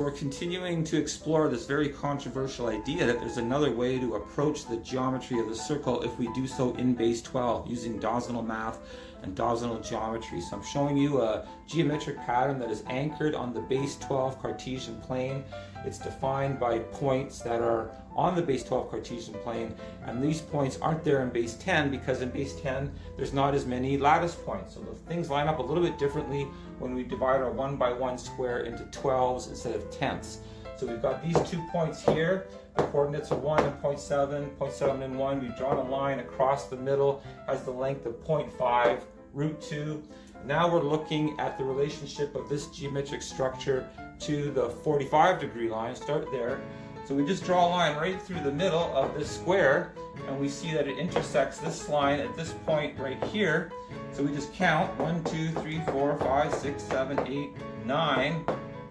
We're continuing to explore this very controversial idea that there's another way to approach the geometry of the circle if we do so in base 12 using Dozenal math and Dozenal geometry. So I'm showing you a geometric pattern that is anchored on the base 12 Cartesian plane. It's defined by points that are on the base 12 Cartesian plane, and these points aren't there in base 10 because in base 10 there's not as many lattice points. So the things line up a little bit differently when we divide our 1 by 1 square into 12s instead of tenths. So we've got these 2 points here. The coordinates are 1 and 0.7, 0.7 and 1. We've drawn a line across the middle, has the length of 0.5, root 2. Now we're looking at the relationship of this geometric structure to the 45-degree line. Start there. So we just draw a line right through the middle of this square, and we see that it intersects this line at this point right here. So we just count 1, 2, 3, 4, 5, 6, 7, 8, 9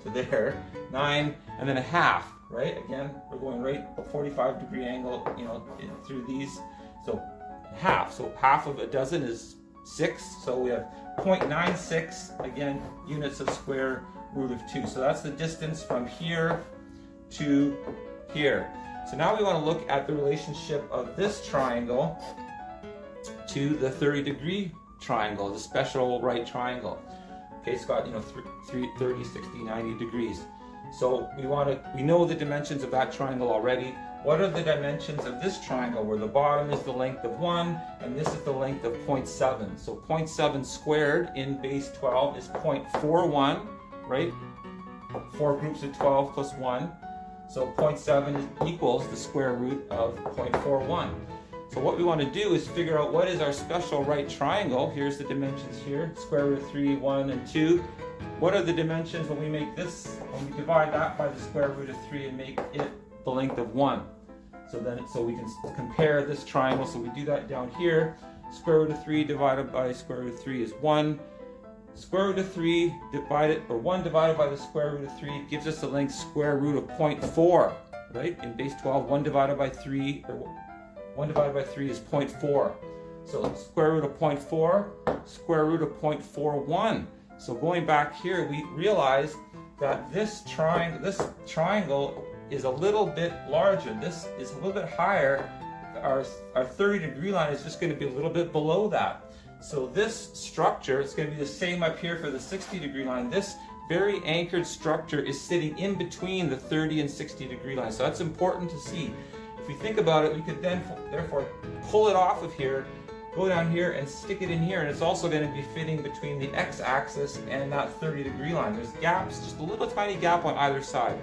to there, 9 and then a half, right? Again, we're going right a 45-degree angle, through these. So half. So half of a dozen is 6. So we have 0.96, again, units of square root of 2. So that's the distance from here to here. So now we want to look at the relationship of this triangle to the 30-degree triangle, the special right triangle. Okay, it's got 30, 60, 90 degrees. So we know the dimensions of that triangle already. What are the dimensions of this triangle, where the bottom is the length of 1 and this is the length of 0.7? So 0.7 squared in base 12 is 0.41, right? 4 groups of 12 plus 1. So 0.7 equals the square root of 0.41. So what we want to do is figure out what is our special right triangle. Here's the dimensions here, square root of 3, 1, and 2. What are the dimensions when we make this, when we divide that by the square root of 3 and make it the length of 1? So we can compare this triangle. So we do that down here. Square root of 3 divided by square root of 3 is 1. Square root of 3 divided, or 1 divided by the square root of 3 gives us the length square root of 0.4, right? In base 12, 1 divided by 3, or 1 divided by 3 is 0.4. So square root of 0.4, square root of 0.41. So going back here, we realize that this triangle is a little bit larger. This is a little bit higher. Our 30-degree line is just going to be a little bit below that. So this structure is going to be the same up here for the 60-degree line. This very anchored structure is sitting in between the 30 and 60-degree line. So that's important to see. If we think about it, we could then therefore pull it off of here, go down here and stick it in here, and it's also going to be fitting between the x-axis and that 30-degree line. There's gaps, just a little tiny gap on either side.